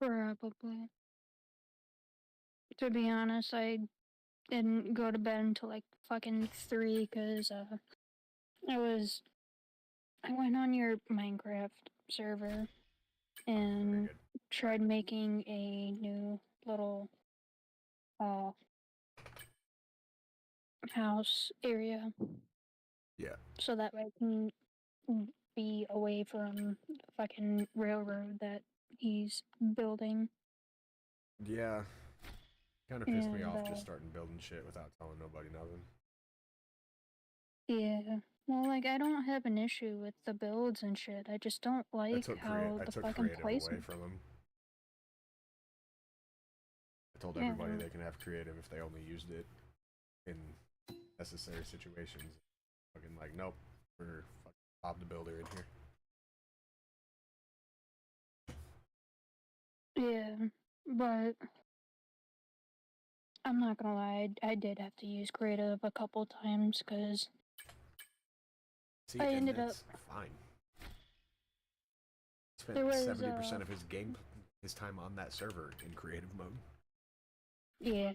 Probably. To be honest, I didn't go to bed until like fucking 3 because I was I went on your Minecraft server Very and good. tried making a new little uh house area Yeah. so that I can be away from the fucking railroad that he's building. Yeah. Kind of pissed me And off just starting building shit without telling nobody nothing. yeah. Well, like I don't have an issue with the builds and shit. I just don't like how I the took fucking creative away placement. from them. I told Yeah. everybody they can have creative if they only used it in necessary situations. Fucking like, nope, we're fucking Bob the Builder in here. Yeah. But I'm not gonna lie, I did have to use creative a couple times because See, I and ended up that's fine. Spent there was 70% of his time on that server in creative mode. yeah,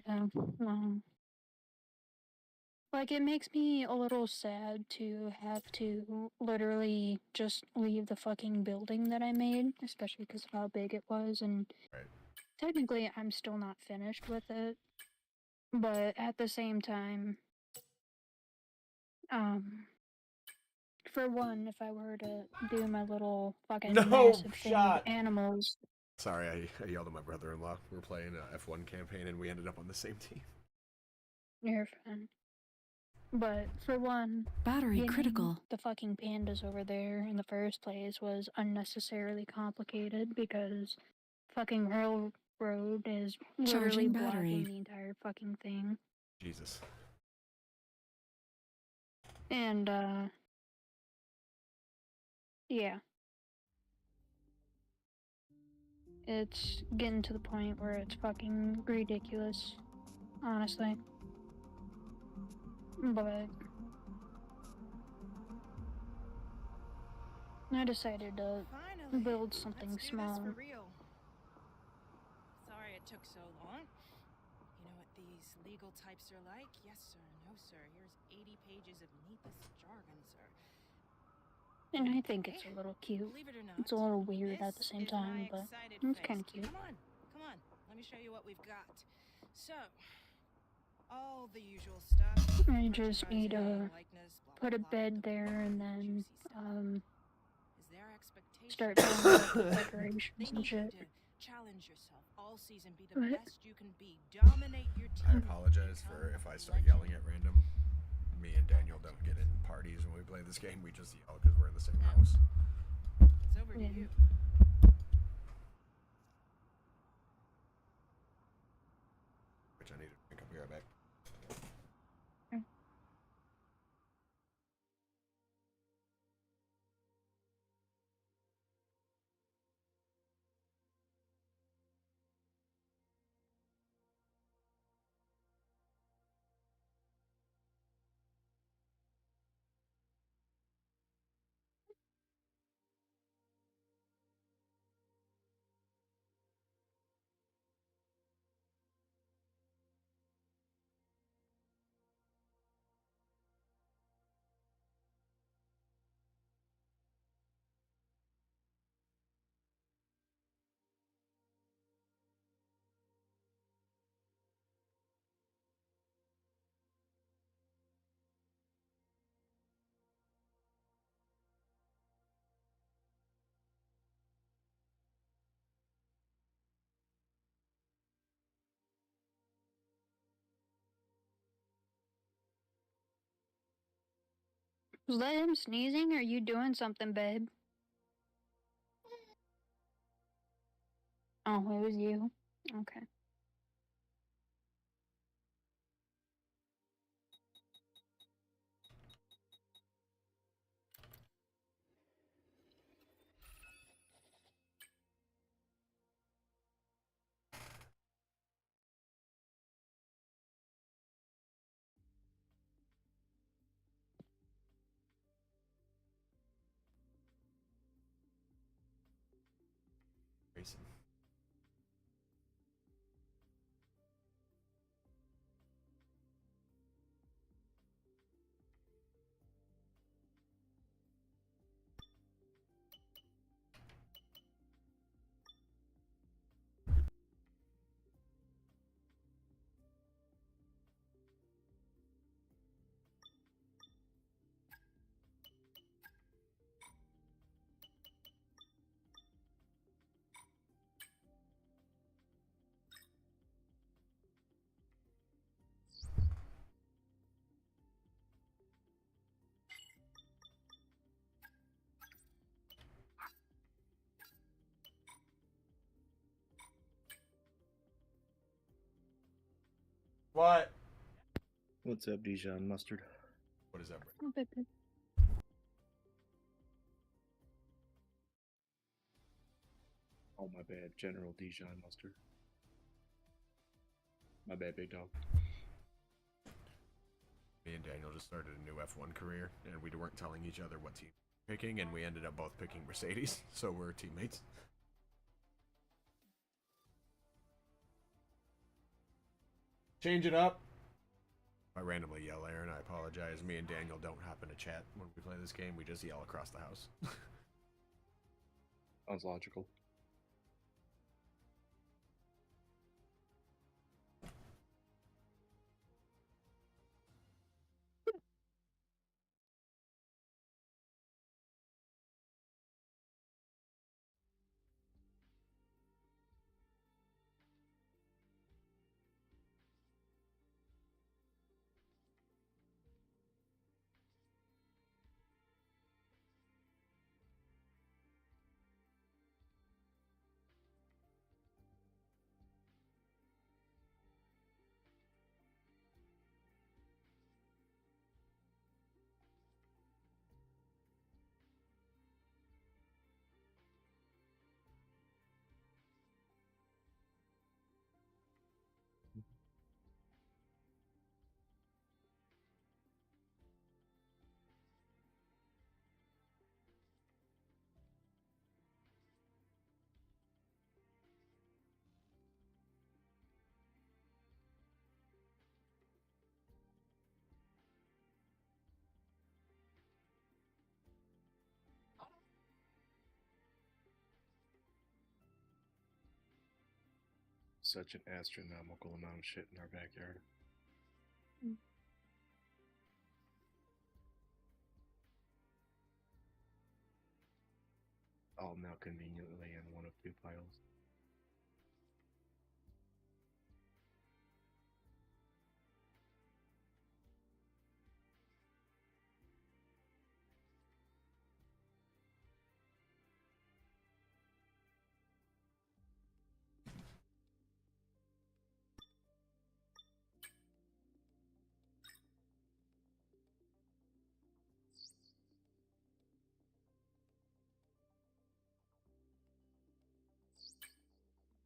like it makes me a little sad to have to literally just leave the fucking building that I made, especially because of how big it was, and Right. technically I'm still not finished with it. But at the same time, um, for one, if I were to do my little fucking No massive thing with shot. animals, Sorry, I yelled at my brother-in-law. We were playing a F1 campaign and we ended up on the same team. you're fine. But for one, Battery getting critical. the fucking pandas over there in the first place was unnecessarily complicated because fucking railroad is literally Charging blocking battery. the entire fucking thing. Jesus. And yeah, it's getting to the point where it's fucking ridiculous, honestly. But I decided to Finally, build something let's do this small. for real. Sorry it took so long. You know what these legal types are like? Yes, sir. No, sir. Here's 80 pages of needless jargon, sir. And I think Okay. it's a little cute. Believe it or not, It's a little weird this at the same is my time, but excited it's face. kind of cute. Come on. Come on. Let me show you what we've got. So, all the usual stuff. I just need Merchandising, to likeness, blah, put blah, a blah. bed The there and boring, then juicy stuff. Is their expectation start doing like the decorations they and need you shit. to challenge yourself all season, be the But best you can be, dominate your I team, apologize become for a if I start legend. yelling at random. Me and Daniel don't get in parties when we play this game. We just yell because we're in the same house. It's over to yeah. you. Which I need to drink. I'll be right back. Was that him sneezing or are you doing something, babe? Oh, it was you. Okay. Grayson. What? What's up, Dijon Mustard? What is that? Bro? Oh, baby. Oh, my bad, General Dijon Mustard. My bad, big dog. Me and Daniel just started a new F1 career, and we weren't telling each other what team we were picking, and we ended up both picking Mercedes, so we're teammates. Change it up. If I randomly yell, Aaron, I apologize. Me and Daniel don't happen to chat when we play this game. We just yell across the house. Sounds logical. Such an astronomical amount of shit in our backyard. All now conveniently in one of two piles.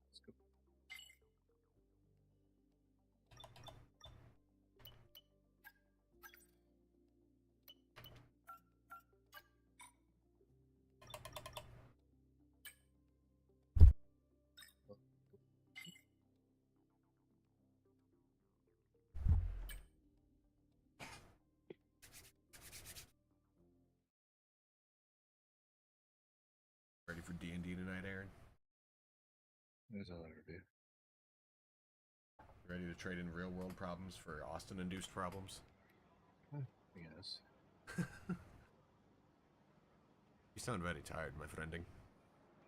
Let's go. Ready for D&D tonight, Aaron? That's all I ever do. Ready to trade in real-world problems for Austin-induced problems? Yes. You sound very tired, my friending.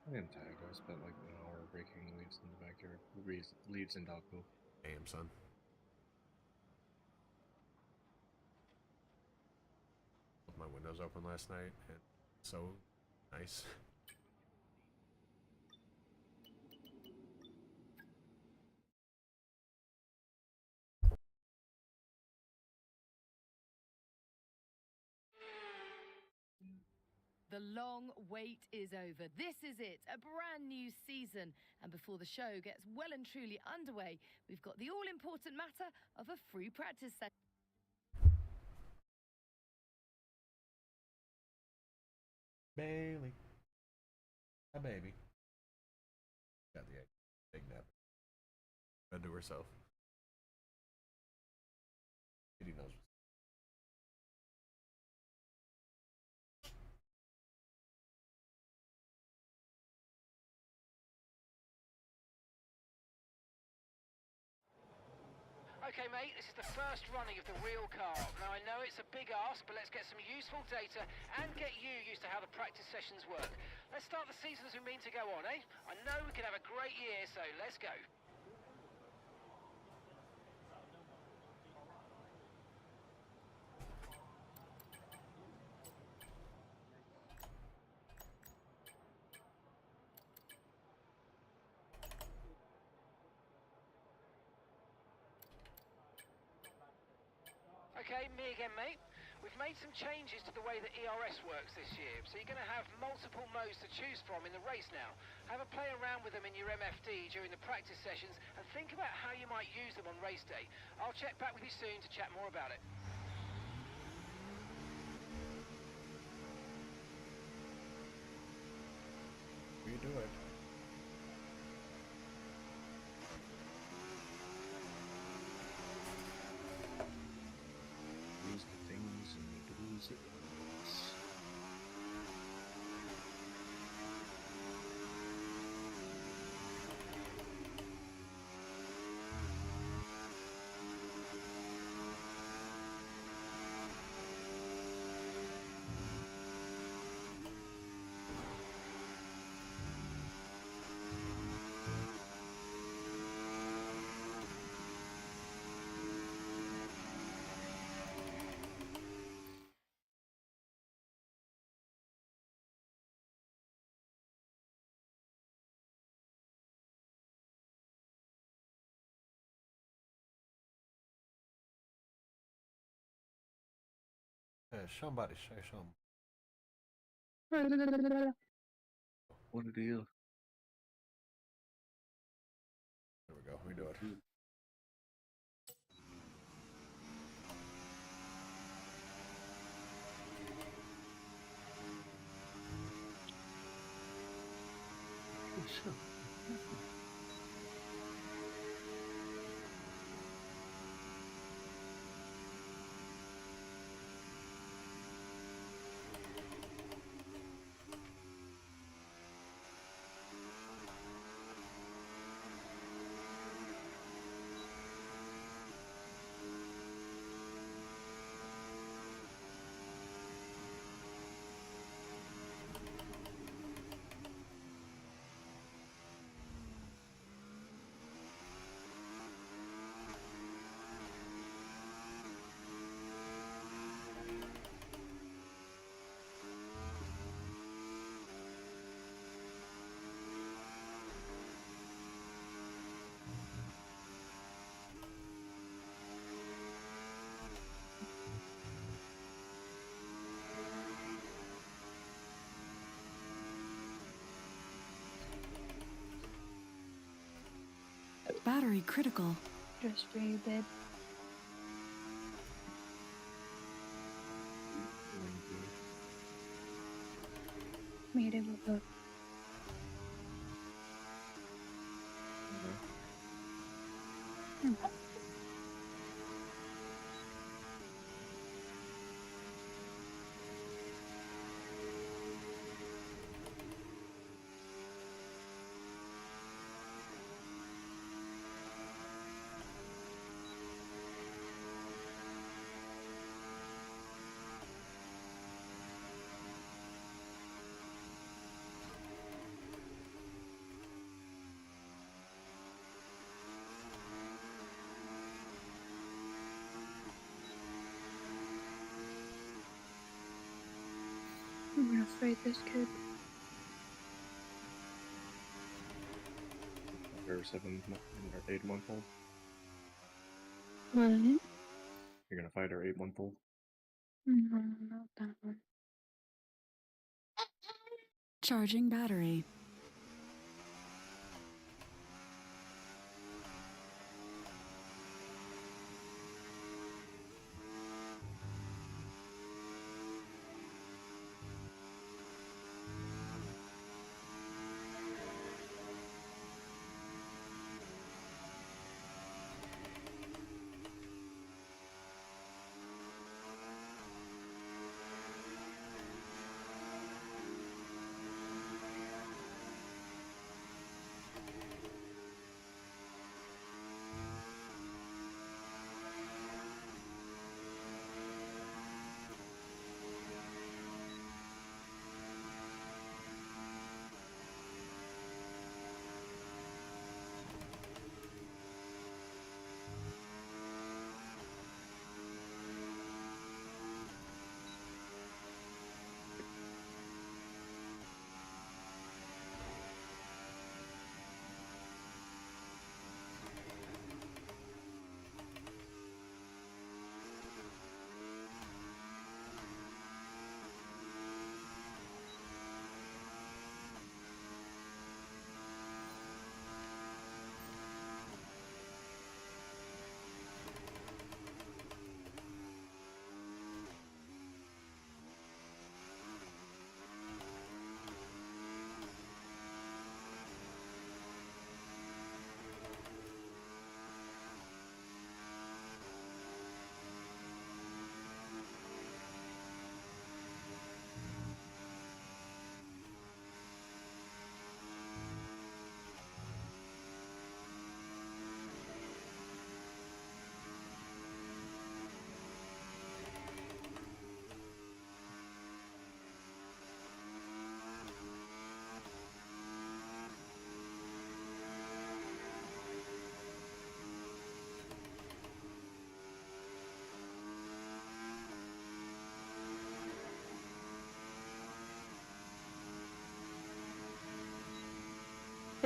I am tired. I spent like an hour breaking leaves in the backyard. Leaves and dog poop. Damn, son. Left my windows open last night, and so nice. The long wait is over. This is it, a brand new season. And before the show gets well and truly underway, we've got the all-important matter of a free practice session. Bailey. Hi, baby. Got the big nap. Fed to herself. Katie knows. Okay, mate, this is the first running of the real car. Now, I know it's a big ask, but let's get some useful data and get you used to how the practice sessions work. Let's start the season as we mean to go on, eh? I know we can have a great year, so let's go. Okay, me again, mate. We've made some changes to the way that ERS works this year, so you're going to have multiple modes to choose from in the race now. Have a play around with them in your MFD during the practice sessions, and think about how you might use them on race day. I'll check back with you soon to chat more about it. We do it. Use the things and the tools at once. Somebody say something. What a deal. There we go. We do it. Battery critical. Just for you, babe. Made it with a I'm gonna fight this kid. Or 7 or 8-month-old. What? You're gonna fight our 8-month-old. No, not that one. Charging battery.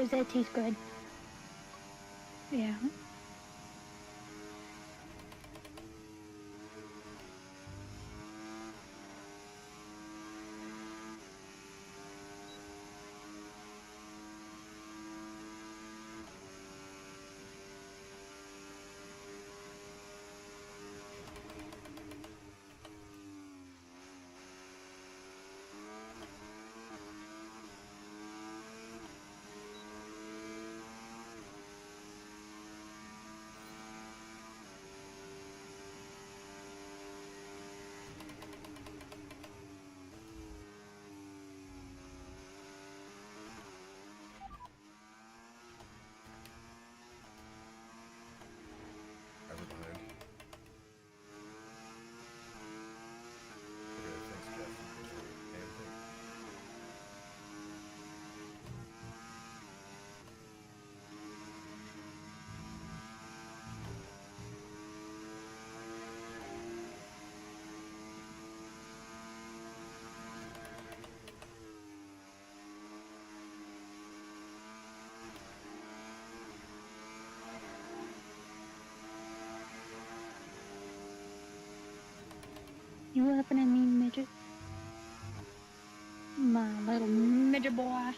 because that tastes good. Yeah. Ever behind. Okay, thanks, Jeff. Damn thing. You laughing at me, midget? My little midget boy.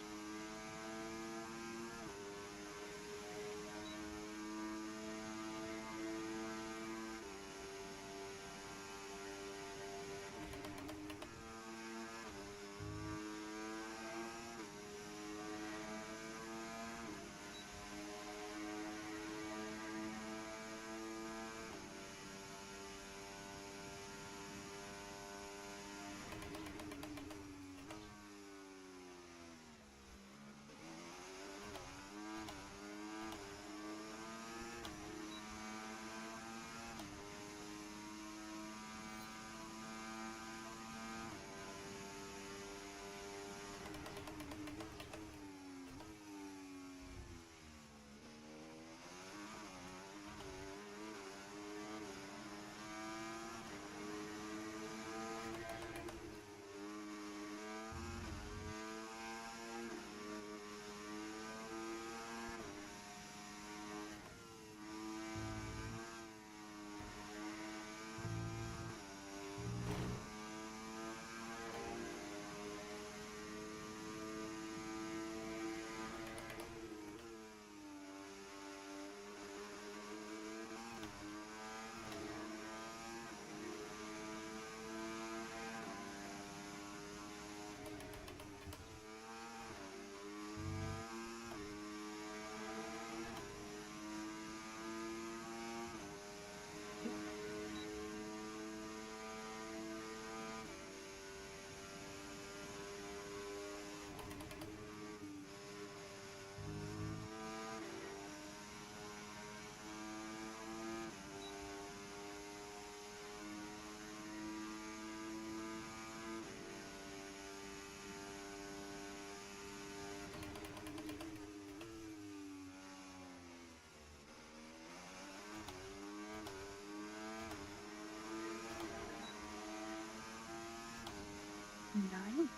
Nice.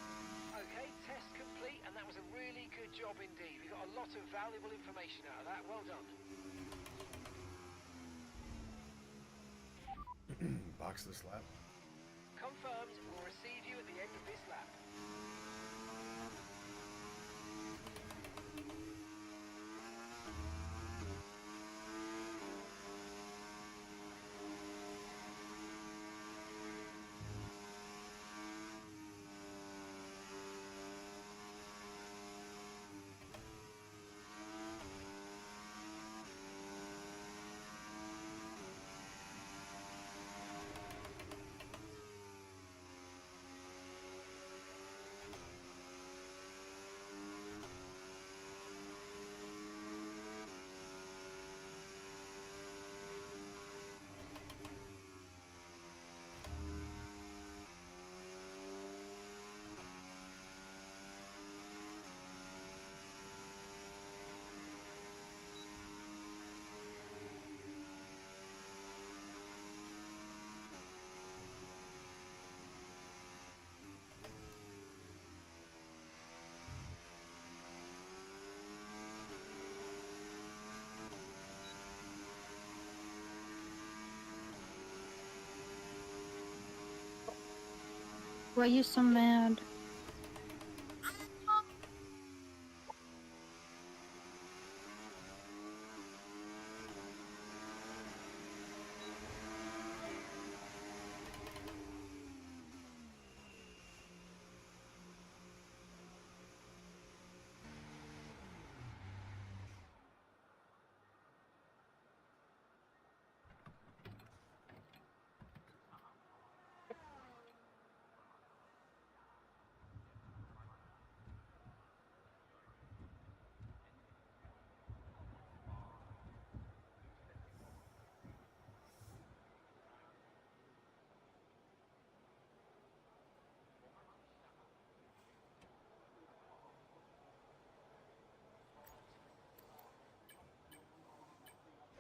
Okay, test complete, and that was a really good job indeed. We got a lot of valuable information out of that. Well done. Box this lap. Confirmed. We'll receive you at the end of this lap. Why are you so mad?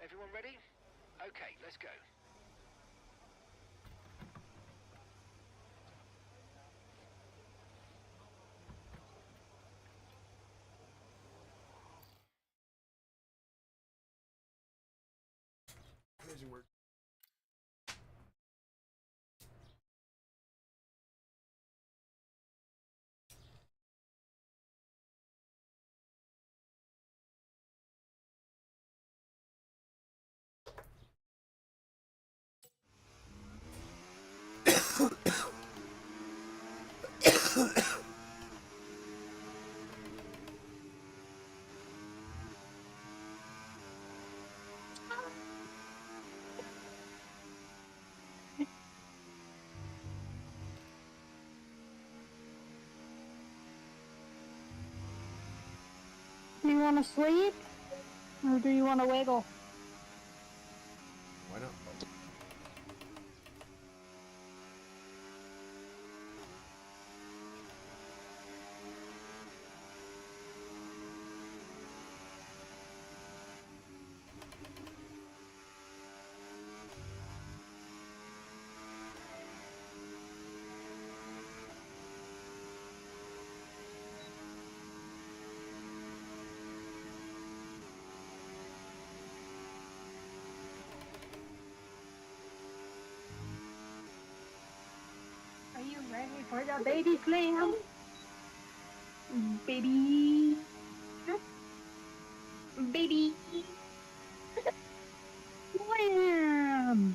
Everyone ready? Okay, let's go. Amazing work. Do you want to sleep? Or do you want to wiggle? Why not? Are you ready for the baby slam? Baby. Baby. Slam.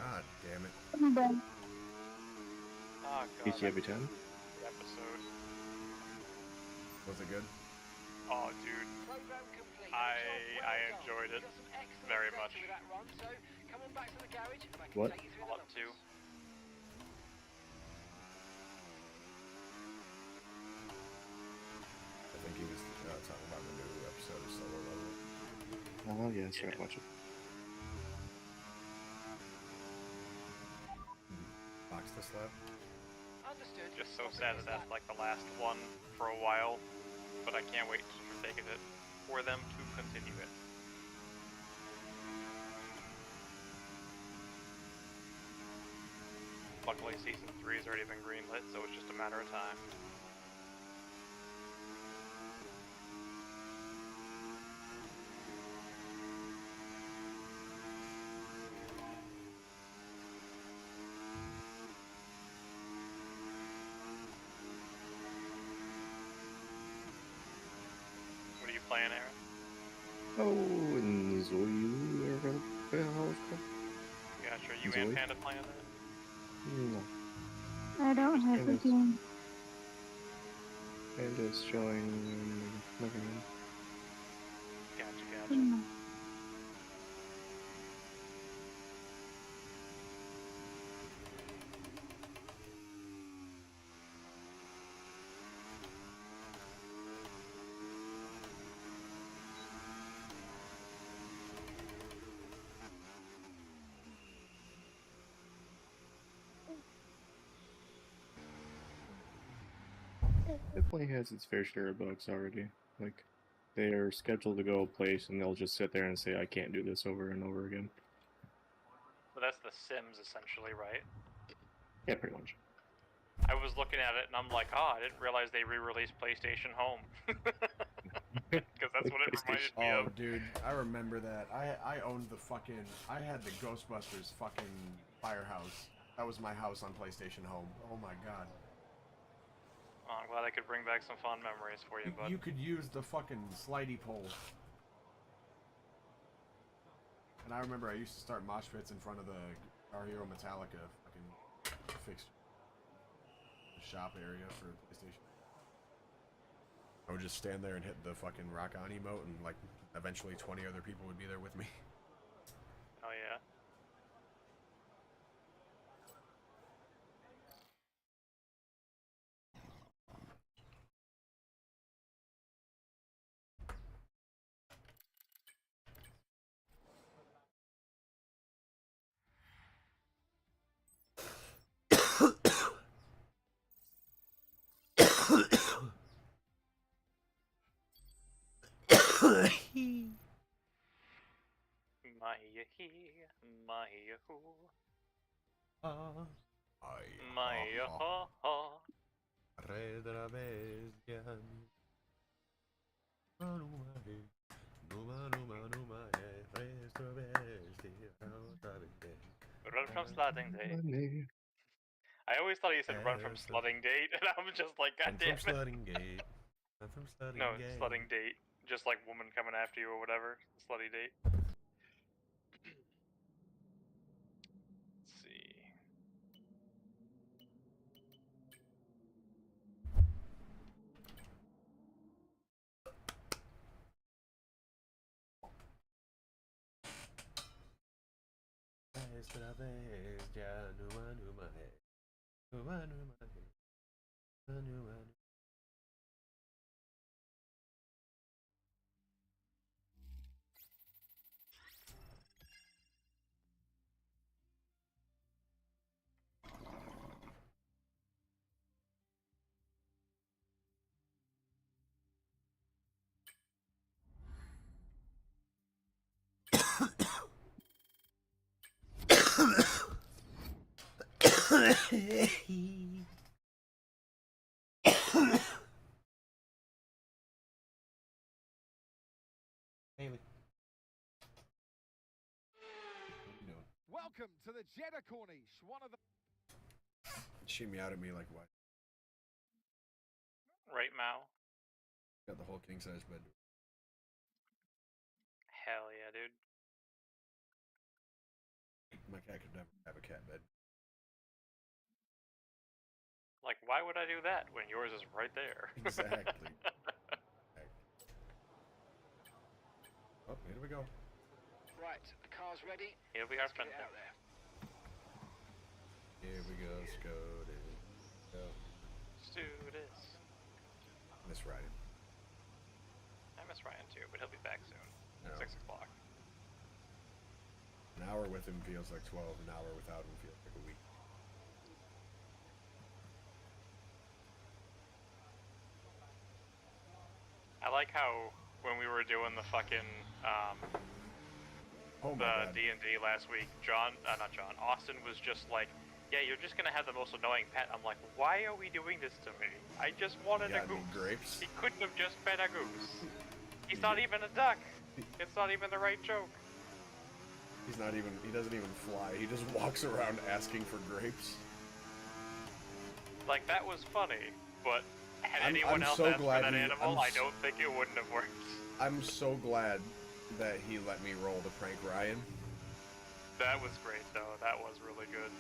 God damn it. Oh god. PC every time. The episode. Was it good? Oh dude. Program complete. I enjoyed it very much. With that run, so come on back to the garage and I can What? take you through the Up to. numbers. I think he was talking about the new episode of Solo Level. Oh yeah, that's right. Watch it. Box to slap. Understood. Just so I'll sad fix that that's like the last one for a while, but I can't wait for them to continue it. luckily season 3 has already been greenlit, so it's just a matter of time. What are you playing, Aaron? Oh, and Zoe, whatever the hell it's called. Gotcha. You Zoe? and Panda playing that? No. I don't have a Candace. game. And it's showing nothing. Gotcha. Hmm. Definitely has its fair share of bugs already. Like, they're scheduled to go a place and they'll just sit there and say, I can't do this over and over again. But that's The Sims, essentially, right? Yeah, pretty much. I was looking at it and I'm like, oh, I didn't realize they re-released PlayStation Home. Because that's Like what it reminded me Oh, of. dude, I remember that. I owned the fucking. I had the Ghostbusters fucking firehouse. That was my house on PlayStation Home. Oh my god. Oh, I'm glad I could bring back some fond memories for you, bud. You could use the fucking slidey pole. And I remember I used to start mosh pits in front of the Our Hero Metallica fucking fixture. The shop area for PlayStation. I would just stand there and hit the fucking rock on emote, and like eventually 20 other people would be there with me. Oh yeah. Run from slotting date. I always thought he said run from slutting date, and I'm just like, god damn it. Slutting gate. I'm from slutting No, gate. slutting date. Just like woman coming after you or whatever. Slutty date. Let's see. Haley. What are you doing? Welcome to the Jeddah Corniche, one of the... She meowed at me like what? Right, Mao? Got the whole king size bed. Hell yeah, dude. My cat could never have a cat bed. Like, why would I do that when yours is right there? Exactly. Oh, here we go. Right, the car's ready. Here we are, Let's get friend. it out there. Here we go, Scody. Go. Let's do this. Miss Ryan. I miss Ryan too, but he'll be back soon. No. 6 o'clock. An hour with him feels like 12. An hour without him feels like a week. I like how when we were doing the fucking Oh my the god. D&D last week, not John, Austin was just like yeah, you're just gonna have the most annoying pet. I'm like, why are we doing this to me? I just wanted a Got any goose. grapes? He couldn't have just been a goose. He's not even a duck. It's not even the right joke. He doesn't even fly. He just walks around asking for grapes. Like, that was funny, but had I'm anyone else so asked for glad that he- animal, I'm I s- don't think it wouldn't have worked. I'm so glad that he let me roll to prank Ryan. That was great, though. That was really good.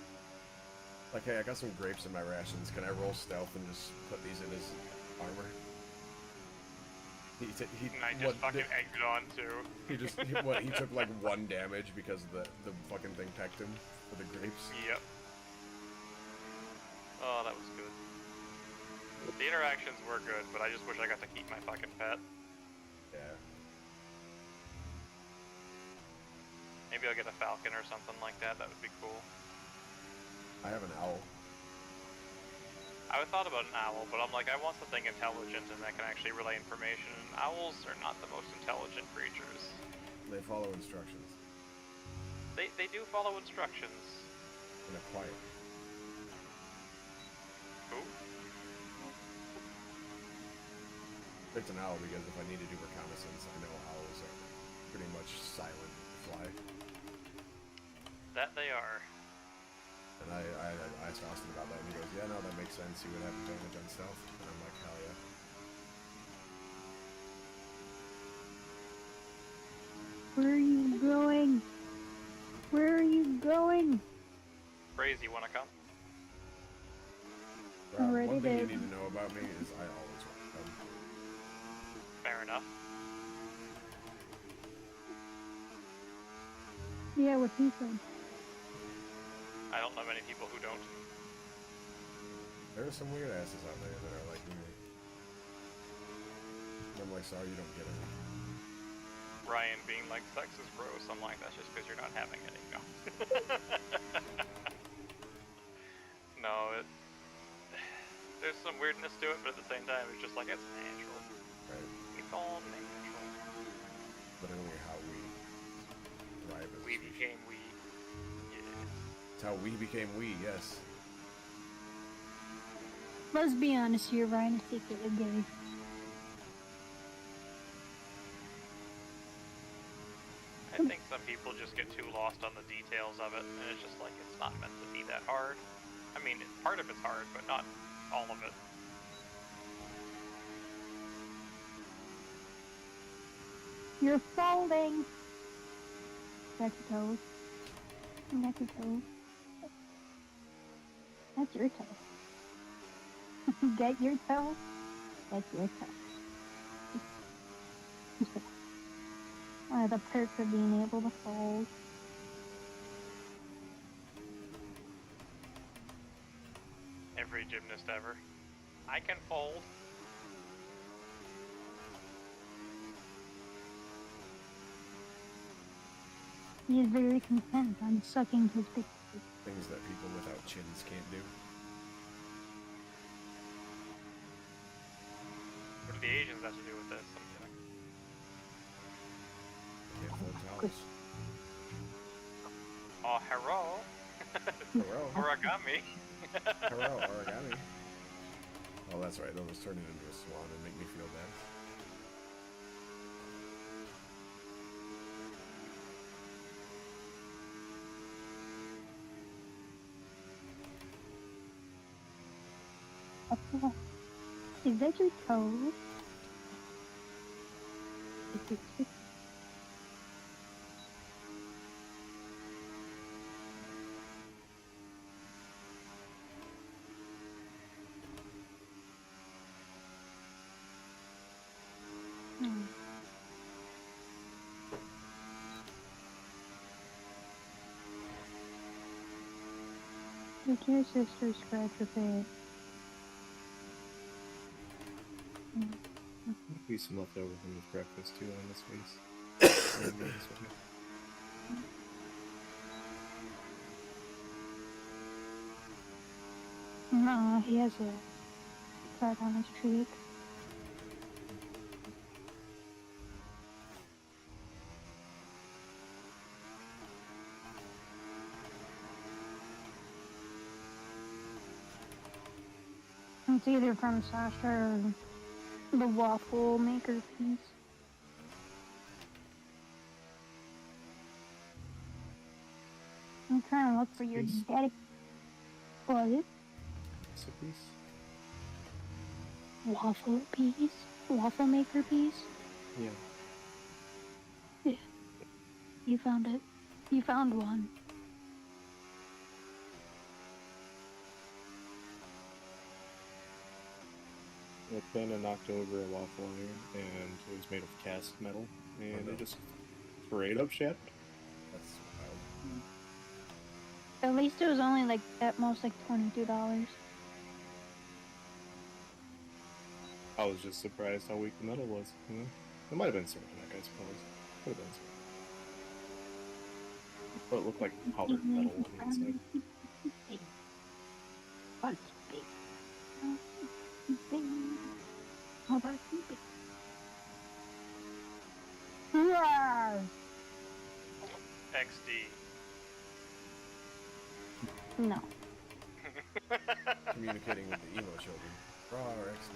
Like, hey, I got some grapes in my rations. Can I roll stealth and just put these in his armor? And I just fucking egged it on, too. He took like 1 damage because the fucking thing pecked him for the grapes. Yep. Oh, that was good. The interactions were good, but I just wish I got to keep my fucking pet. Yeah. Maybe I'll get a falcon or something like that. That would be cool. I have an owl. I thought about an owl, but I'm like, I want something intelligent and that can actually relay information. And owls are not the most intelligent creatures. They follow instructions. They do follow instructions. In a quiet. Who? Picked an owl because if I need to do reconnaissance, I know owls are pretty much silent to fly. That they are. And I asked Austin about that, and he goes, yeah, no, that makes sense. He would have advantage on stealth. And I'm like, hell yeah. Where are you going? Where are you going? Crazy, wanna come? Already One thing you did. need to know about me is I always want to come. Fair enough. Yeah, what he said. I don't know many people who don't. There are some weird asses out there that are like me. And I'm like, sorry, you don't get it. Ryan being like, sex is gross. I'm like, that's just because you're not having any. No. No, there's some weirdness to it, but at the same time, it's just like, it's natural. Right? It's all natural. Literally how we thrive as a We species. became we. Yeah. It's how we became we, yes. Let's be honest here, Ryan is secretly gay. I think some people just get too lost on the details of it, and it's just like, it's not meant to be that hard. I mean, part of it's hard, but not all of it. You're folding. That's your toes. That's your toes. That's your toe. Get your toe. That's your toe. One of the perks of being able to fold. Every gymnast ever. I can fold. He is very content on sucking his dick. Things that people without chins can't do. What do the Asians have to do with this? I'm kidding. They can't fold towels. Oh, hello. Hello. Origami. Hello, origami. Oh, that's right. They'll just turn it into a swan and make me feel bad. Is that your toe? Is it Hmm. Did your sister scratch your face? Be some leftover from his breakfast too on his face. Maybe this way. No, he has a cut on his cheek. It's either from Sasha or the waffle maker piece. I'm trying to look for your Piece? daddy. What? It's a piece. Waffle piece? Waffle maker piece? Yeah. Yeah. You found it. You found one. Like Panda knocked over a waffle iron, and it was made of cast metal, and no. it just straight up shattered. That's wild. At least it was only like at most like $22. I was just surprised how weak the metal was. You know? It might have been ceramic, I suppose. Could have been ceramic. But it looked like powdered metal on the inside. XD. No. Communicating with the emo children. Raw or XD.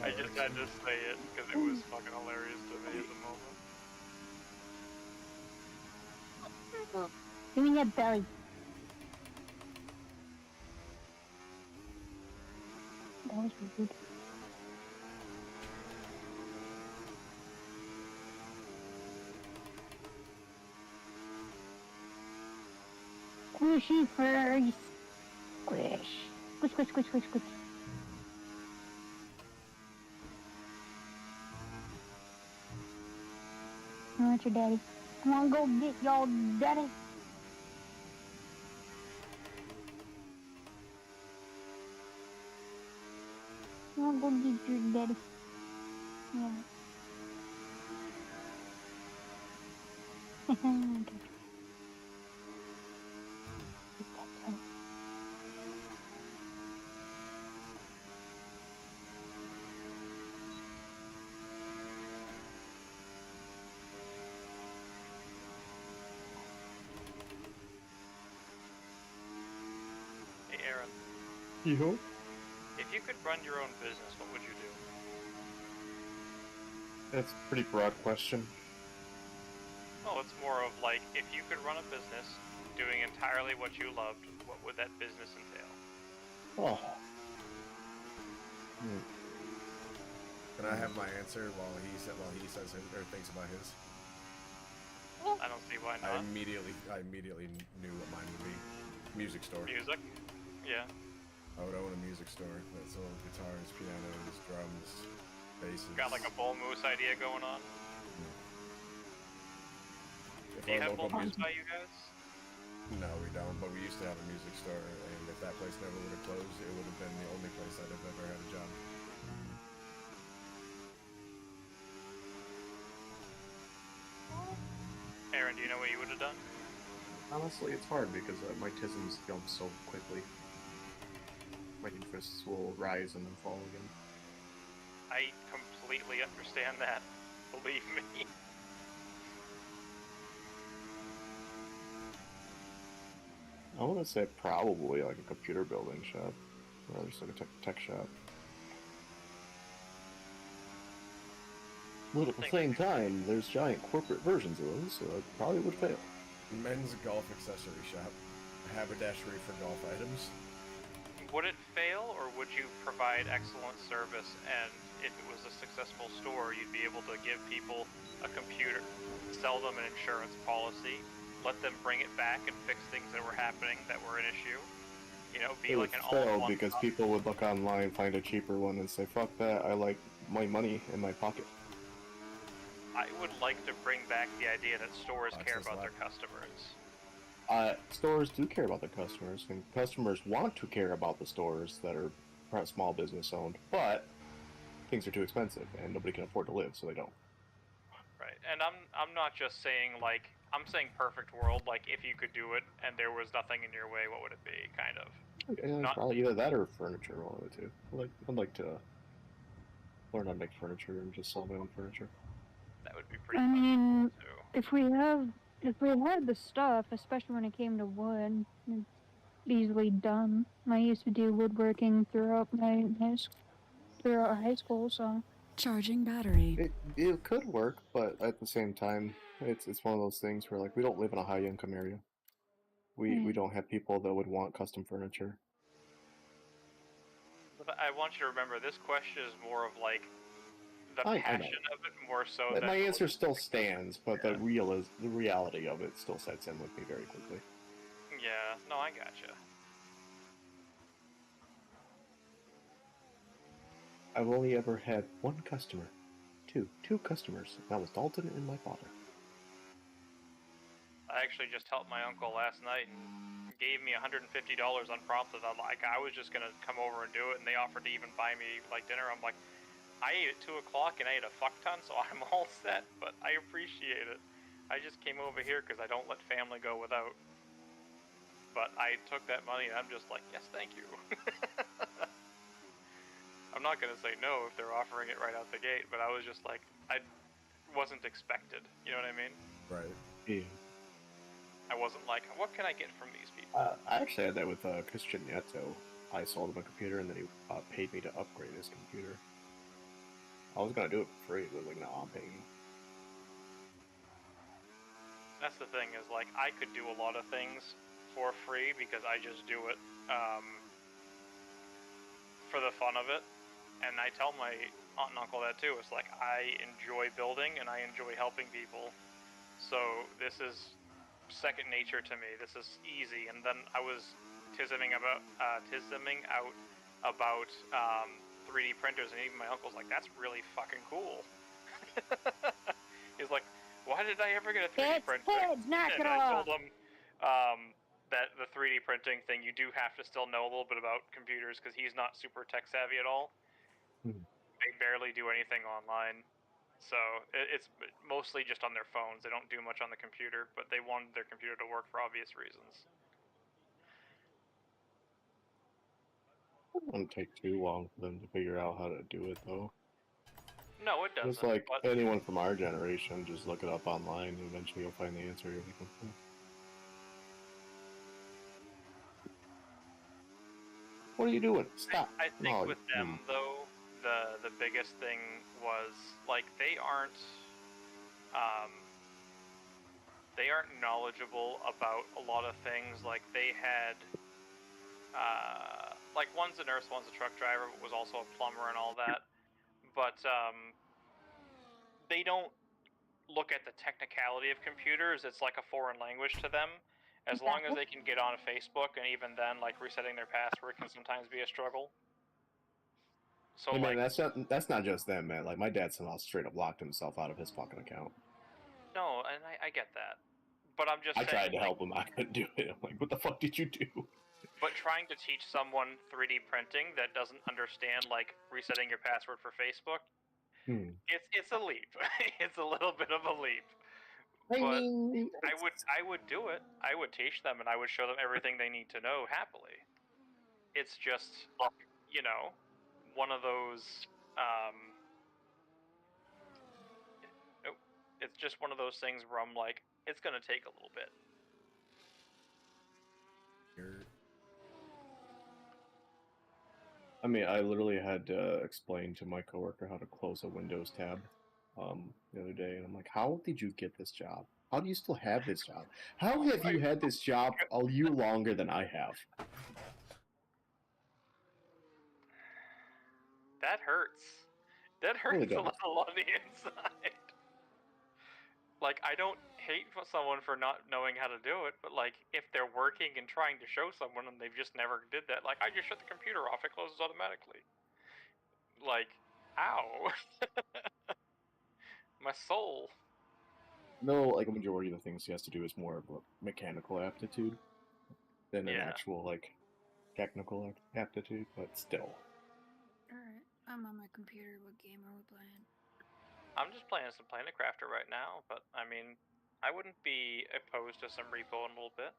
I just had to say it because it was fucking hilarious to me at the moment. Give me that belly. That was rude. Squishy furries. Squish. Squish, squish, squish, squish, squish. I want your daddy. Come on, go get your daddy. Come on, go get your daddy. Yeah. Okay. Hey Aaron, Yo. if you could run your own business, what would you do? That's a pretty broad question. Well, it's more of like, if you could run a business doing entirely what you loved, what would that business entail? Oh. Can I have my answer while he says his, or thinks about his? I don't see why I not. immediately knew what mine would be. Music store. Music? Yeah. I would own a music store that sold guitars, pianos, drums, basses. Got like a bull moose idea going on? If Do you our have local bull moose music- by you guys? No, we don't, but we used to have a music store, and if that place never would have closed, it would have been the only place I'd have ever had a job. Aaron, do you know what you would have done? Honestly, it's hard because my tisms jump so quickly. My interests will rise and then fall again. I completely understand that. Believe me. I want to say probably like a computer building shop, or just like a tech shop. But at the same time, there's giant corporate versions of those, so it probably would fail. Men's golf accessory shop. A haberdashery for golf items. Would it fail, or would you provide excellent service, and if it was a successful store, you'd be able to give people a computer, sell them an insurance policy, let them bring it back and fix things that were happening that were an issue? You know, be It like would an fail all-in-one because shop. people would look online, find a cheaper one, and say, fuck that, I like my money in my pocket. I would like to bring back the idea that stores Watch care this about their lap. customers. Stores do care about their customers, and customers want to care about the stores that are perhaps small business owned, but things are too expensive, and nobody can afford to live, so they don't. Right, and I'm not just saying, like, I'm saying perfect world, like, if you could do it and there was nothing in your way, what would it be, kind of? Yeah, Not- probably either that or furniture, one of the two. I'd like to learn how to make furniture and just sell my own furniture. That would be pretty I fucking mean, cool, too. if we had the stuff, especially when it came to wood, it's easily done. I used to do woodworking throughout throughout high school, so Charging battery. It could work, but at the same time, it's one of those things where like we don't live in a high income area. We don't have people that would want custom furniture. But I want you to remember, this question is more of like the I know. passion of it, more so But than my answer like, still stands, but Yeah. the reality of it still sets in with me very quickly. Yeah, no, I gotcha. I've only ever had one customer. Two customers. That was Dalton and my father. I actually just helped my uncle last night and gave me $150 unprompted. I was just gonna come over and do it, and they offered to even buy me like dinner. I'm like, I ate at 2 o'clock and I ate a fuck ton, so I'm all set. But I appreciate it. I just came over here because I don't let family go without. But I took that money and I'm just like, yes, thank you. I'm not gonna say no if they're offering it right out the gate, but I was just like, I wasn't expected. You know what I mean? Right. Yeah. I wasn't like, what can I get from these people? I actually had that with Christian Nieto. I sold him a computer and then he paid me to upgrade his computer. I was gonna do it for free, but like, no, I'm paying you. That's the thing, is like, I could do a lot of things for free because I just do it for the fun of it. And I tell my aunt and uncle that too. It's like, I enjoy building and I enjoy helping people. So this is second nature to me. This is easy. And then I was tisming out about 3D printers, and even my uncle's like, that's really fucking cool. He's like, why did I ever get a 3D printer? Knock it And I off. told him that the 3D printing thing, you do have to still know a little bit about computers because he's not super tech savvy at all. They barely do anything online. So it's mostly just on their phones. They don't do much on the computer, but they wanted their computer to work for obvious reasons. It wouldn't take too long for them to figure out how to do it, though. No, it doesn't. Just like but anyone from our generation, just look it up online and eventually you'll find the answer you're looking for. What are you doing? Stop. I think No, with them, though, the biggest thing was, like, they aren't knowledgeable about a lot of things. Like, they had, like, one's a nurse, one's a truck driver, but was also a plumber and all that. But, they don't look at the technicality of computers. It's like a foreign language to them. As long as they can get on Facebook, and even then, like, resetting their password can sometimes be a struggle. So, hey, man, like, that's not just them, man. Like, my dad somehow straight up locked himself out of his fucking account. no, and I get that. But I'm just I saying, tried to like, help him. I couldn't do it. I'm like, what the fuck did you do? but trying to teach someone 3D printing that doesn't understand, like, resetting your password for Facebook, it's a leap. It's a little bit of a leap. But I would do it. I would teach them, and I would show them everything they need to know happily. It's just, you know, one of those. It's just one of those things where I'm like, it's gonna take a little bit. I mean, I literally had to explain to my coworker how to close a Windows tab the other day, and I'm like, how did you get this job? How do you still have this job? How have you had this job a year longer than I have? That hurts. That Really hurts a does. little on the inside. Like, I don't hate someone for not knowing how to do it, but, like, if they're working and trying to show someone and they've just never did that, like, I just shut the computer off, it closes automatically. Like, ow. My soul. No, like a majority of the things he has to do is more of a mechanical aptitude than an actual, like, technical aptitude, but still. Alright, I'm on my computer. What game are we playing? I'm just playing some Planet Crafter right now, but, I mean, I wouldn't be opposed to some repo in a little bit.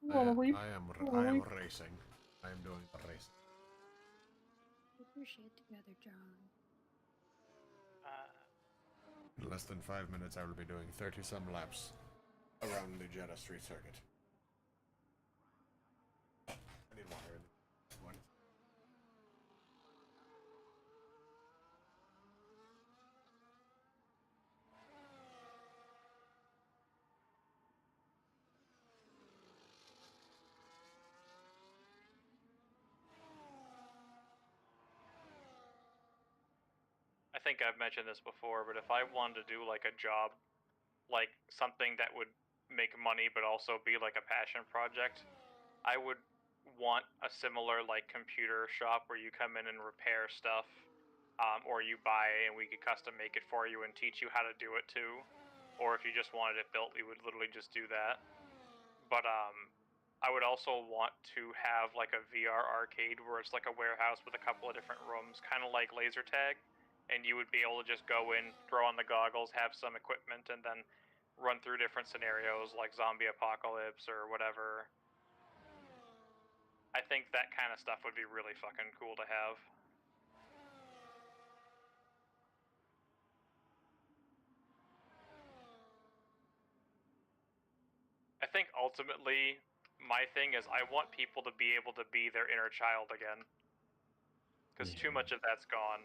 I am racing. I am doing the racing. Appreciate together, John. In less than 5 minutes, I will be doing 30-some laps around the Jeddah Street Circuit. think I've mentioned this before, but if I wanted to do like a job, like something that would make money but also be like a passion project, I would want a similar like computer shop where you come in and repair stuff, or you buy and we could custom make it for you and teach you how to do it too. Or if you just wanted it built, we would literally just do that. But I would also want to have like a VR arcade where it's like a warehouse with a couple of different rooms, kind of like laser tag, and you would be able to just go in, throw on the goggles, have some equipment, and then run through different scenarios like zombie apocalypse or whatever. I think that kind of stuff would be really fucking cool to have. I think ultimately, my thing is I want people to be able to be their inner child again. Because too much of that's gone.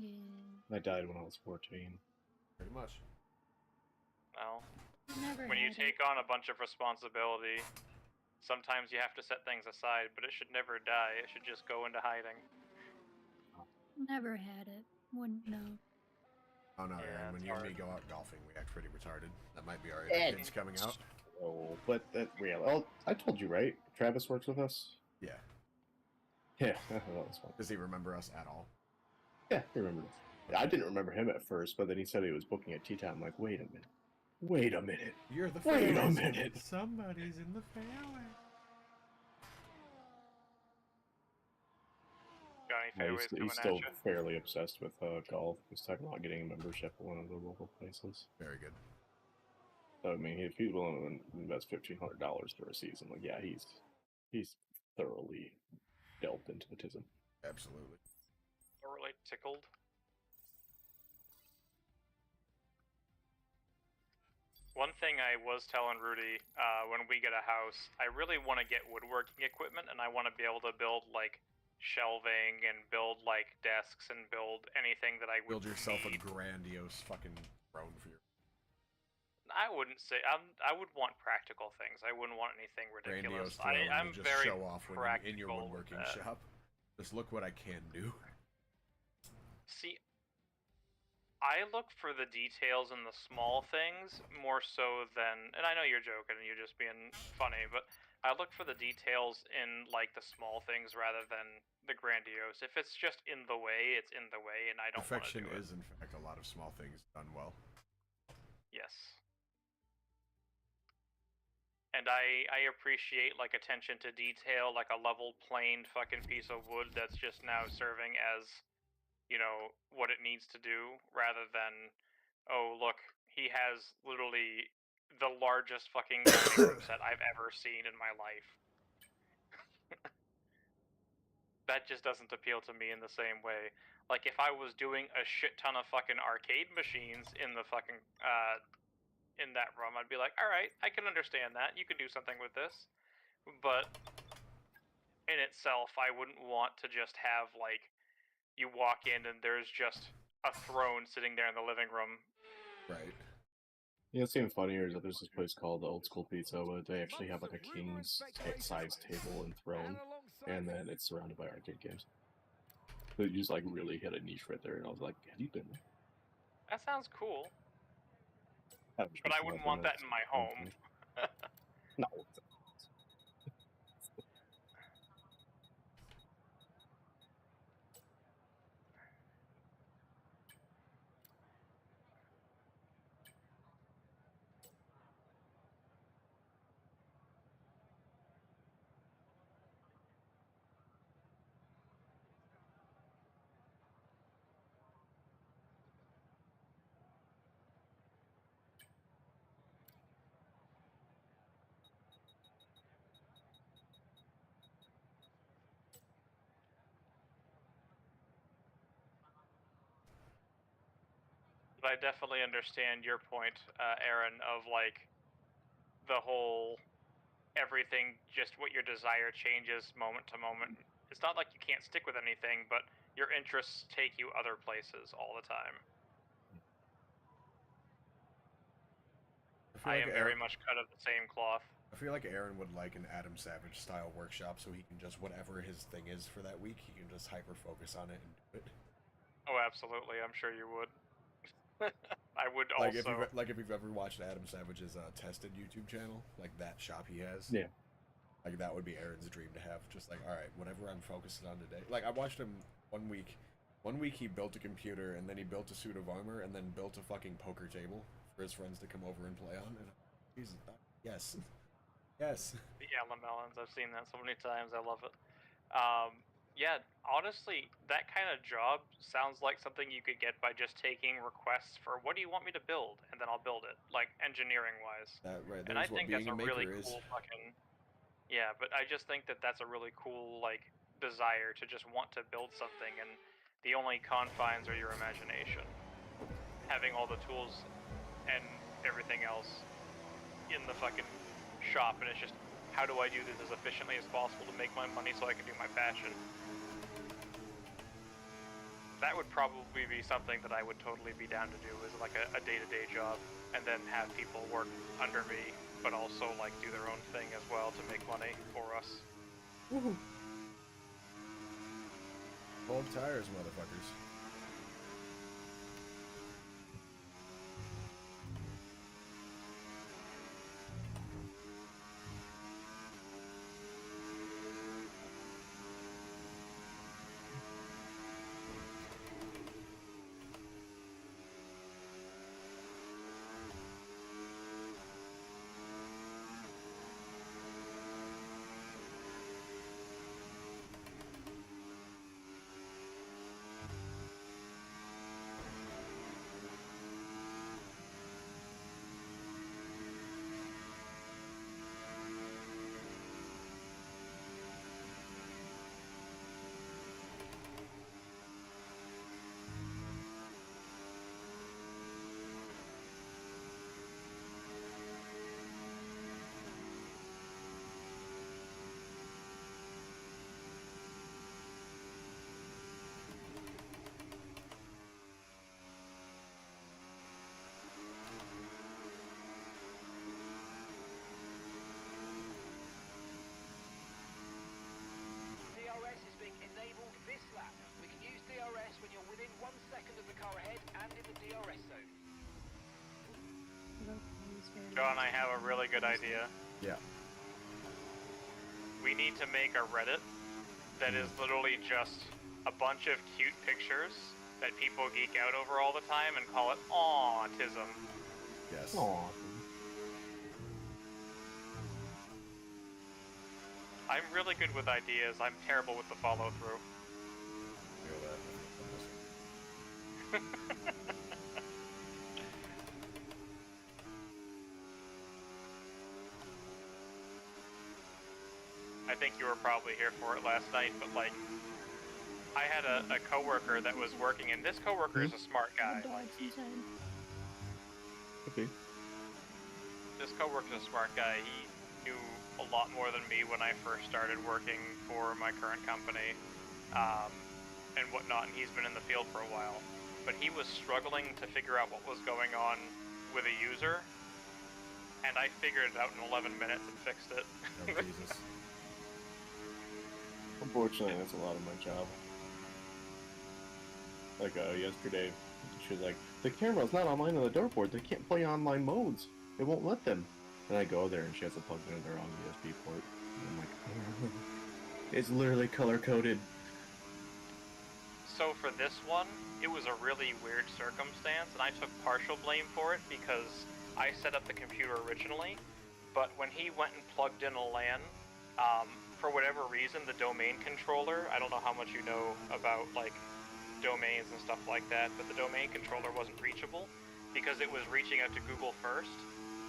Yeah. I died when I was 14. Pretty much. Well, Never when you had take on a bunch of responsibility, sometimes you have to set things aside, but it should never die. It should just go into hiding. Never had it. Wouldn't know. Oh no, Yeah, Aaron, when it's you and hard. me go out golfing, we act pretty retarded. That might be our Ed. kids coming out. Oh, but that real. Oh, I told you, right? Travis works with us. Yeah. Yeah, that was fun. Does he remember us at all? Yeah, I remember this. I didn't remember him at first, but then he said he was booking at Tea Time. I'm like, wait a minute. Wait a minute. You're the Wait a fairways. minute. Somebody's in the fairway. Got any Yeah, fairways coming he's still at you? fairly obsessed with golf. He's talking about getting a membership at one of the local places. Very good. So, I mean, if he's willing to invest $1,500 for a season, like, yeah, he's thoroughly delved into the tism. Absolutely. Thoroughly tickled. One thing I was telling Rudy, when we get a house, I really want to get woodworking equipment, and I want to be able to build, like, shelving and build, like, desks and build anything that I would Build yourself need. a grandiose fucking throne for your... I wouldn't say... I would want practical things. I wouldn't want anything ridiculous. Grandiose throne I'm you just very show off when you're in your practical with woodworking that. shop. Just look what I can do. See, I look for the details in the small things more so than, and I know you're joking and you're just being funny, but I look for the details in like the small things rather than the grandiose. If it's just in the way, it's in the way, and I don't want to Perfection do it. is, in fact, a lot of small things done well. Yes. And I appreciate like attention to detail, like a level planed fucking piece of wood that's just now serving as, you know, what it needs to do, rather than, oh look, he has literally the largest fucking dining room set I've ever seen in my life. That just doesn't appeal to me in the same way. Like if I was doing a shit ton of fucking arcade machines in the fucking in that room, I'd be like, all right, I can understand that. You could do something with this. But in itself, I wouldn't want to just have like you walk in and there's just a throne sitting there in the living room. Right. Yeah, it's even funnier is that there's this place called the Old School Pizza where they actually have like a king's size table and throne, and then it's surrounded by arcade games. So you just like really hit a niche right there, and I was like, have you been there? That sounds cool. But I wouldn't want that in my home. No. But I definitely understand your point, Aaron, of like the whole everything, just what your desire changes moment to moment. It's not like you can't stick with anything, but your interests take you other places all the time. I am very much cut of the same cloth. I feel like Aaron would like an Adam Savage style workshop, so he can just whatever his thing is for that week, he can just hyper focus on it and do it. Oh, absolutely. I'm sure you would. I would Like also. if you've ever watched Adam Savage's Tested YouTube channel, like that shop he has. Yeah. Like that would be Aaron's dream to have. Just like, all right, whatever I'm focusing on today. Like I watched him 1 week. 1 week he built a computer, and then he built a suit of armor, and then built a fucking poker table for his friends to come over and play on. And Jesus, yes, yes. Yeah, Lamelons. I've seen that so many times. I love it. Yeah, honestly, that kind of job sounds like something you could get by just taking requests for what do you want me to build, and then I'll build it, like engineering wise. Right. And I There's what think that's being a a really maker is. cool fucking. Yeah, but I just think that that's a really cool like desire to just want to build something, and the only confines are your imagination. Having all the tools and everything else in the fucking shop, and it's just how do I do this as efficiently as possible to make my money so I can do my passion. That would probably be something that I would totally be down to do, is like a day-to-day job, and then have people work under me, but also like do their own thing as well to make money for us. Woohoo! Hold tires, motherfuckers. DRS is being enabled this lap. We can use DRS when you're within 1 second of the car ahead and in the DRS zone. John, I have a really good idea. Yeah. We need to make a Reddit that is literally just a bunch of cute pictures that people geek out over all the time and call it autism. Yes. Aw. I'm really good with ideas. I'm terrible with the follow-through. Feel that. I think you were probably here for it last night, but like, I had a coworker that was working, and this coworker is a smart guy. Like, Okay. this coworker's a smart guy. He knew a lot more than me when I first started working for my current company, and whatnot, and he's been in the field for a while. But he was struggling to figure out what was going on with a user, and I figured it out in 11 minutes and fixed it. Oh, Jesus. Unfortunately, that's a lot of my job. Like, yesterday, she was like, the camera's not online on the dartboard, they can't play online modes. It won't let them. And I go there and she has it plugged into the wrong USB port. And I'm like, it's literally color-coded. So for this one, it was a really weird circumstance, and I took partial blame for it because I set up the computer originally, but when he went and plugged in a LAN, for whatever reason, the domain controller, I don't know how much you know about like domains and stuff like that, but the domain controller wasn't reachable because it was reaching out to Google first,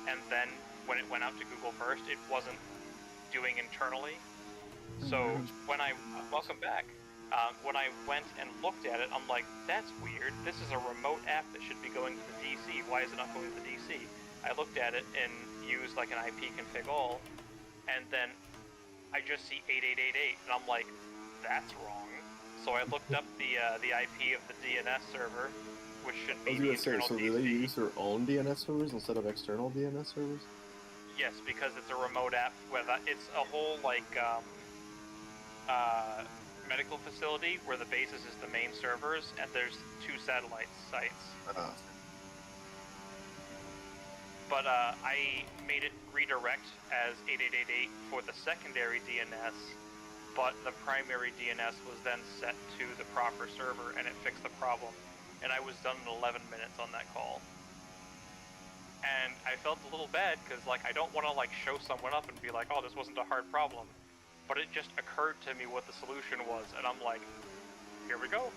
and then when it went out to Google first, it wasn't doing internally. So when I, welcome back, when I went and looked at it, I'm like, that's weird. This is a remote app that should be going to the DC. Why is it not going to the DC? I looked at it and used like an IP config all, and then I just see 8888, and I'm like, that's wrong. So I looked up the IP of the DNS server, which should be the internal so DC. do they use their own DNS servers instead of external DNS servers? Yes, because it's a remote app. It's a whole like medical facility where the basis is the main servers, and there's 2 satellite sites. But I made it redirect as 8888 for the secondary DNS, but the primary DNS was then set to the proper server, and it fixed the problem. And I was done in 11 minutes on that call. And I felt a little bad, because, like, I don't want to, like, show someone up and be like, oh, this wasn't a hard problem. But it just occurred to me what the solution was, and I'm like, here we go.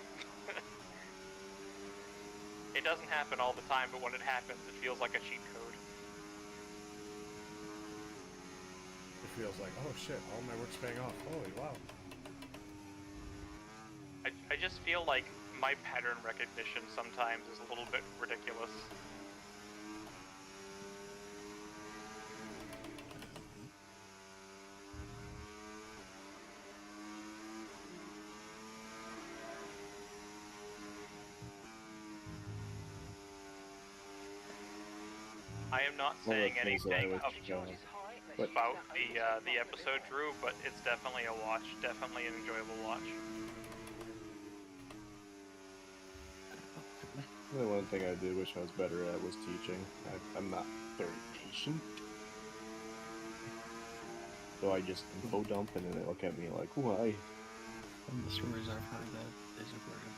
It doesn't happen all the time, but when it happens, it feels like a cheat code. It feels like, oh shit, all my work's paying off. Holy wow. I just feel like my pattern recognition sometimes is a little bit ridiculous. I am not One of the saying things that I anything would, about the episode, Drew, but it's definitely a watch. Definitely an enjoyable watch. The one thing I did wish I was better at was teaching. I'm not very patient. So I just info dump and then they look at me like, why? From the stories I've heard, that is agreeable.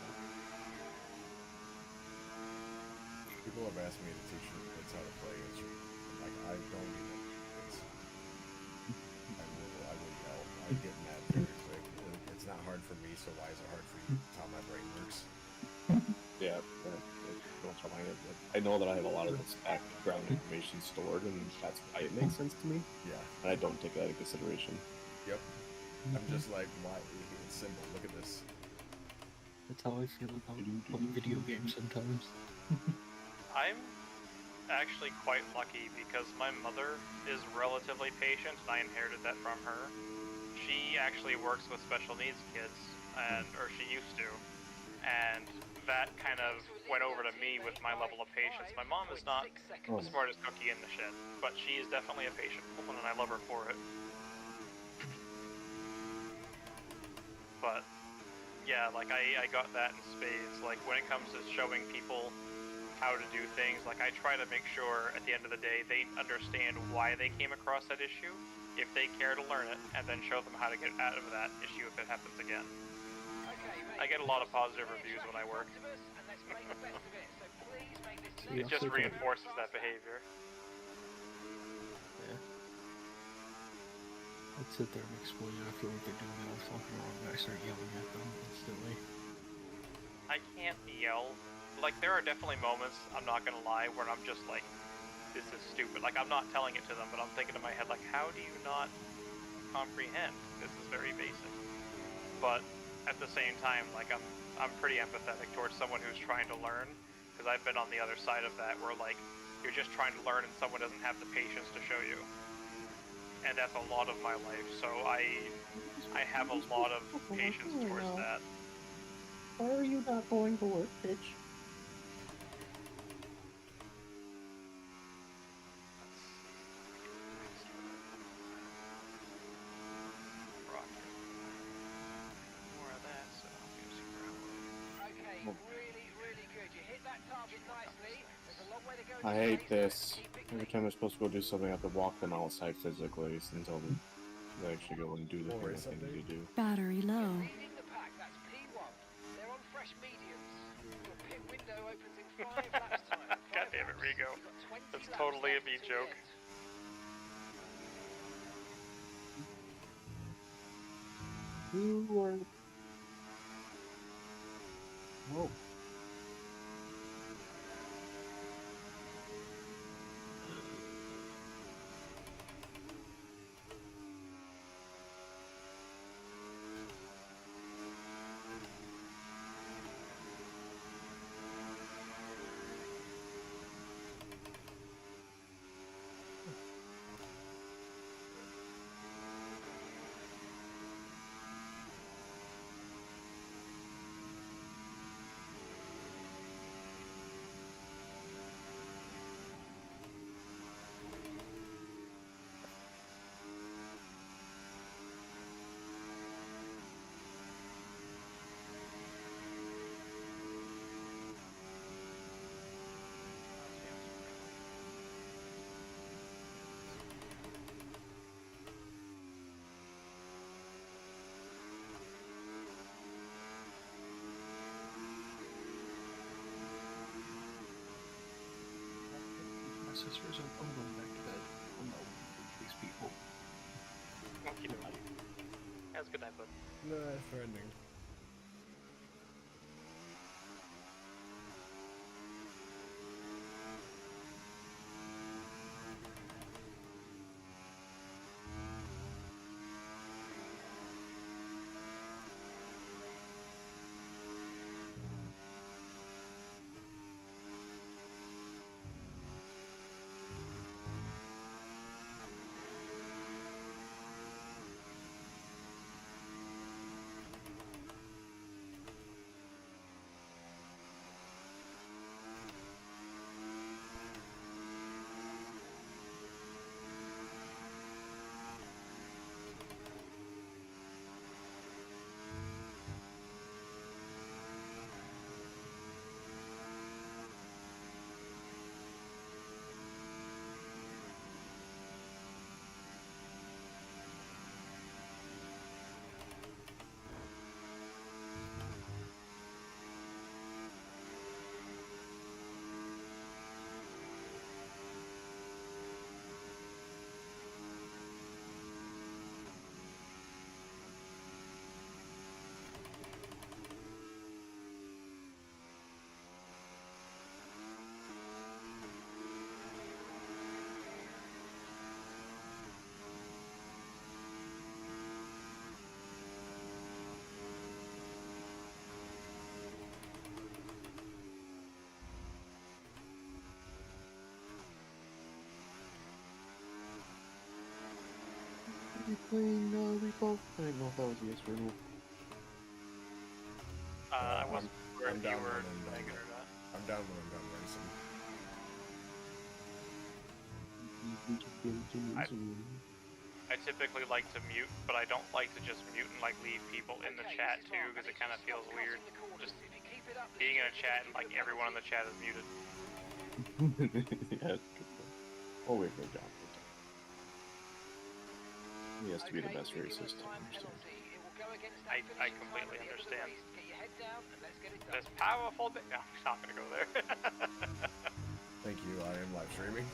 People have asked me to teach the kids how to play instruments. Like, I don't even. I will yell. I get mad very quick. It's not hard for me, so why is it hard for you? That's how my brain works. Yeah, don't try it. I know that I have a lot of this background information stored, and that's why it makes sense to me. Yeah. And I don't take that into consideration. Yep. I'm just like, why? It's simple. Look at this. That's how I feel about playing video games sometimes. I'm actually quite lucky because my mother is relatively patient, and I inherited that from her. She actually works with special needs kids, or she used to, and that kind of went over to me with my level of patience. My mom is not the smartest cookie in the shed, but she is definitely a patient woman, and I love her for it. But yeah, like I got that in spades. Like when it comes to showing people how to do things, like I try to make sure at the end of the day they understand why they came across that issue, if they care to learn it, and then show them how to get out of that issue if it happens again. I get a lot of positive reviews when I work. It just reinforces that behavior. Yeah. I'd sit there and explain it. I feel like they're doing it all fucking wrong, and I start yelling at them instantly. I can't yell. Like, there are definitely moments, I'm not gonna lie, where I'm just like, this is stupid. Like, I'm not telling it to them, but I'm thinking in my head, like, how do you not comprehend? This is very basic. But at the same time, like, I'm pretty empathetic towards someone who's trying to learn, because I've been on the other side of that, where, like, you're just trying to learn and someone doesn't have the patience to show you. And that's a lot of my life, so I have a lot of patience towards that. Why are you not going to work, bitch? I hate this. Every time they're supposed to go do something, I have to walk them outside physically until they actually go and do the thing that they need to do. Battery low. God damn it, Rigo. That's totally a me joke. You are... Whoa. sisters, I'm going back to bed. I'm not looking for these people. Okay, that's a good night, bud. Never ending. We playing Repo? I didn't know if that was yes or no. I wasn't sure I'm if down you were when I'm done. thinking or not. I'm down when I'm done racing. I typically like to mute, but I don't like to just mute and like leave people in the chat too, because it kind of feels weird. Just being in a chat and like everyone in the chat is muted. Yeah, that's a good point. Oh, wait for John. He has to be the best racist to understand. I completely understand. This powerful bit. No, I'm not gonna go there. Thank you. I am live streaming.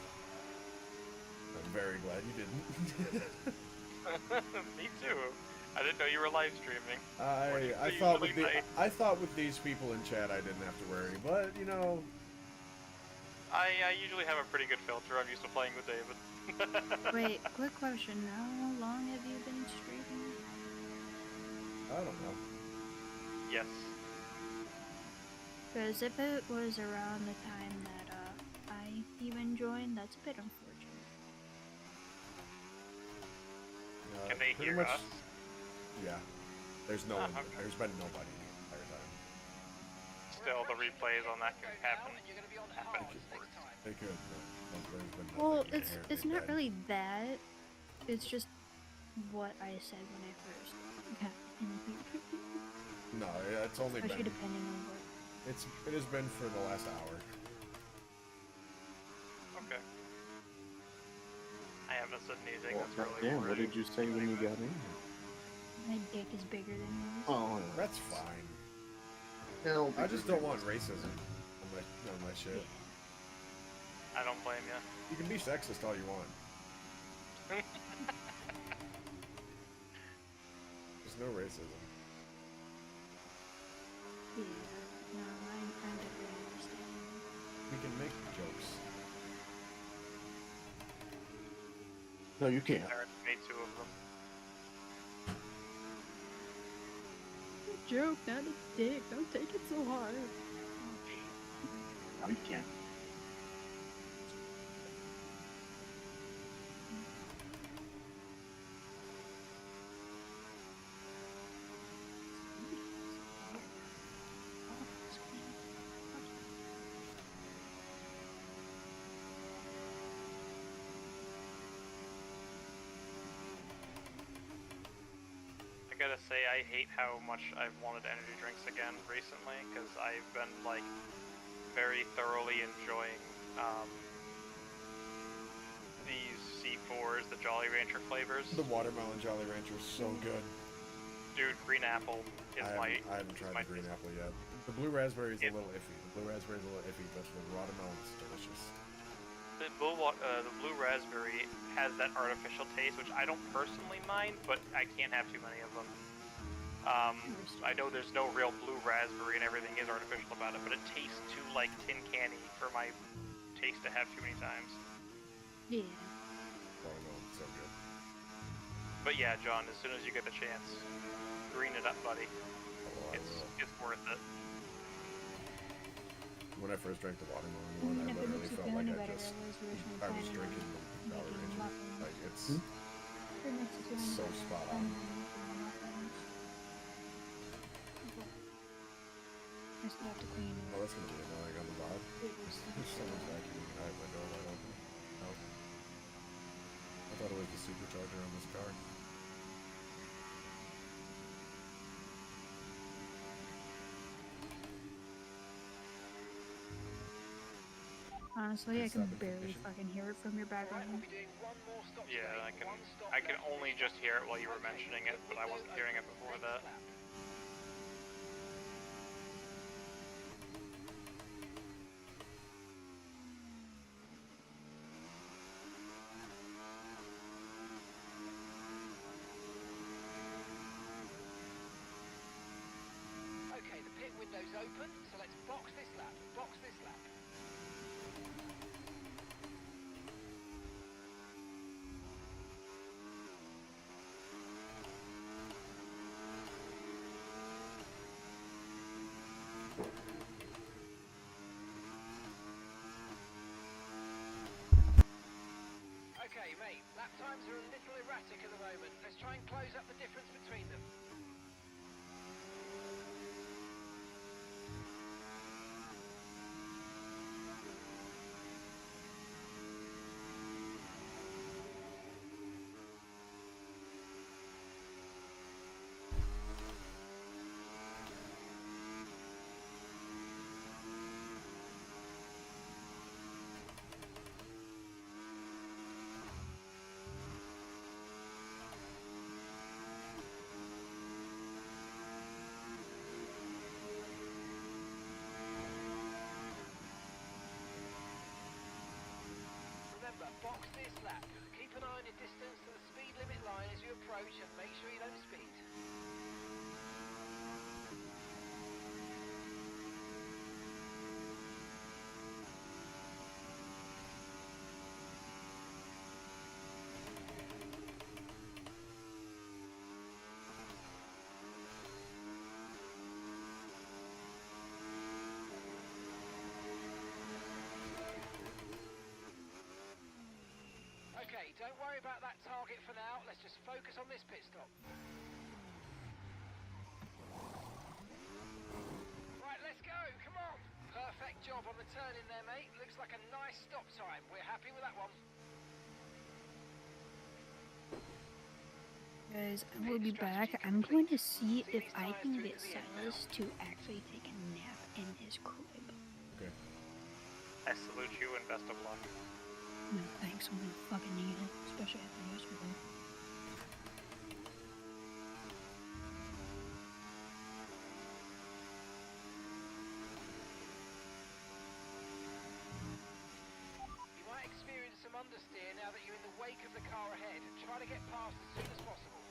I'm very glad you didn't. Me too. I didn't know you were live streaming. I thought with these people in chat I didn't have to worry, but you know. I usually have a pretty good filter. I'm used to playing with David. Wait, quick question. How long have you been streaming? I don't know. Yes. Because if it was around the time that I even joined, that's a bit unfortunate. Can they pretty hear much, us? Yeah. There's no one. Okay. There's been nobody the entire time. Still, the replays on that can happen. They could, but there's been nothing Well, inherently it's not bad. really that. It's just what I said when I first got in here. No, it's only Especially been. depending on what. It has been for the last hour. Okay. I haven't said anything Well, that's really damn, what worthy. did you say when you got in here? My dick is bigger than yours. Oh, yeah. That's fine. Hell, I just don't want racism on my shit. I don't blame you. You can be sexist all you want. There's no racism. Yeah, no, I definitely understand. We can make jokes. No, you can't. I already made 2 of them. Joke, not a dick. Don't take it so hard. No, you can't. I gotta say, I hate how much I've wanted energy drinks again recently, because I've been, like, very thoroughly enjoying, these C4s, the Jolly Rancher flavors. The watermelon Jolly Rancher is so good. Dude, green apple is I haven't tried the green apple yet. The blue raspberry is a little iffy. The blue raspberry is a little iffy, but the watermelon is delicious. the blue raspberry has that artificial taste, which I don't personally mind, but I can't have too many of them. I know there's no real blue raspberry and everything is artificial about it, but it tastes too like tin candy for my taste to have too many times. Yeah. Oh no, it's so good. But yeah, John, as soon as you get the chance, green it up, buddy. Oh, I will. It's worth it. When I first drank the watermelon one, I literally felt like I was drinking the Power Ranger. Like, it's so spot on. I still have to clean it. Oh, that's gonna be annoying on the vibe. There's someone's vacuuming. I have my door wide open. Oh. I thought it was the supercharger on this car. Honestly, I It's can not barely efficient. fucking hear it from your background. We'll be doing one more stop Yeah, today. I can only just hear it while you were mentioning it, but I wasn't hearing it before that. Okay, the pit window's open, so let's box this lap. Box this lap. Okay, mate, lap times are a little erratic at the moment. Let's try and close up the difference between them. Remember, box this lap. Keep an eye on your distance to the speed limit line as you approach and make sure you don't speed. Okay, don't worry about that target for now. Let's just focus on this pit stop. Right, let's go. Come on. Perfect job on the turn in there, mate. Looks like a nice stop time. We're happy with that one. Guys, I will be back. I'm going to see if I can get Silas to actually take a nap in his crib. Okay. I salute you and best of luck. No, thanks. I'm gonna fucking need it, especially after yesterday. You might experience some understeer now that you're in the wake of the car ahead. Try to get past as soon as possible.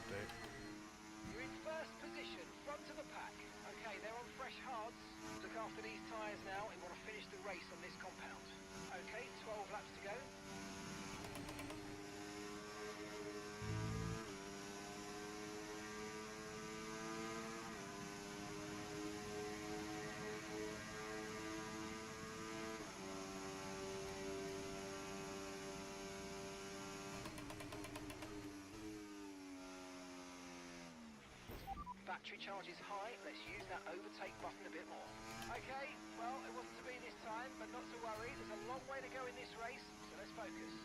update. You're in first position, front of the pack. Okay, they're on fresh hards. Look after these tyres now and want to finish the race on this compound. Okay, 12 laps to go. Battery charge is high, let's use that overtake button a bit more. Okay, well, it wasn't to be this time, but not to worry, there's a long way to go in this race, so let's focus.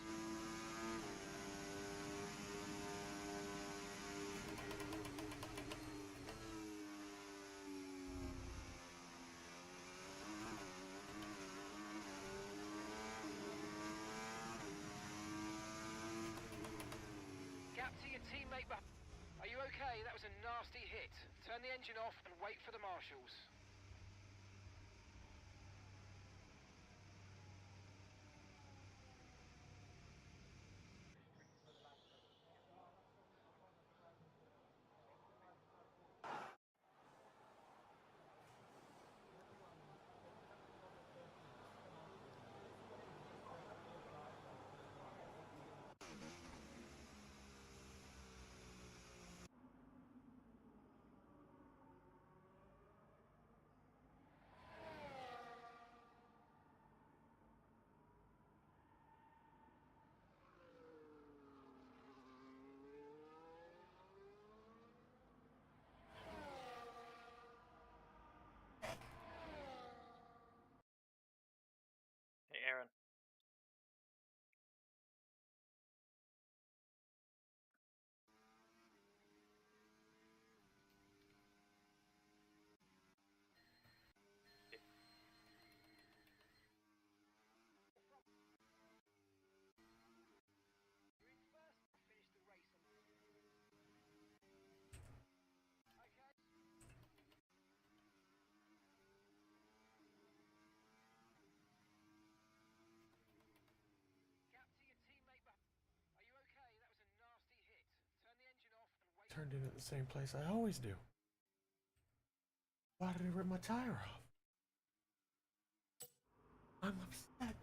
Gap to your teammate behind. Are you okay? That was a nasty hit. Turn the engine off and wait for the marshals. Hey, Aaron. Turned in at the same place I always do. Why did it rip my tire off? I'm upset.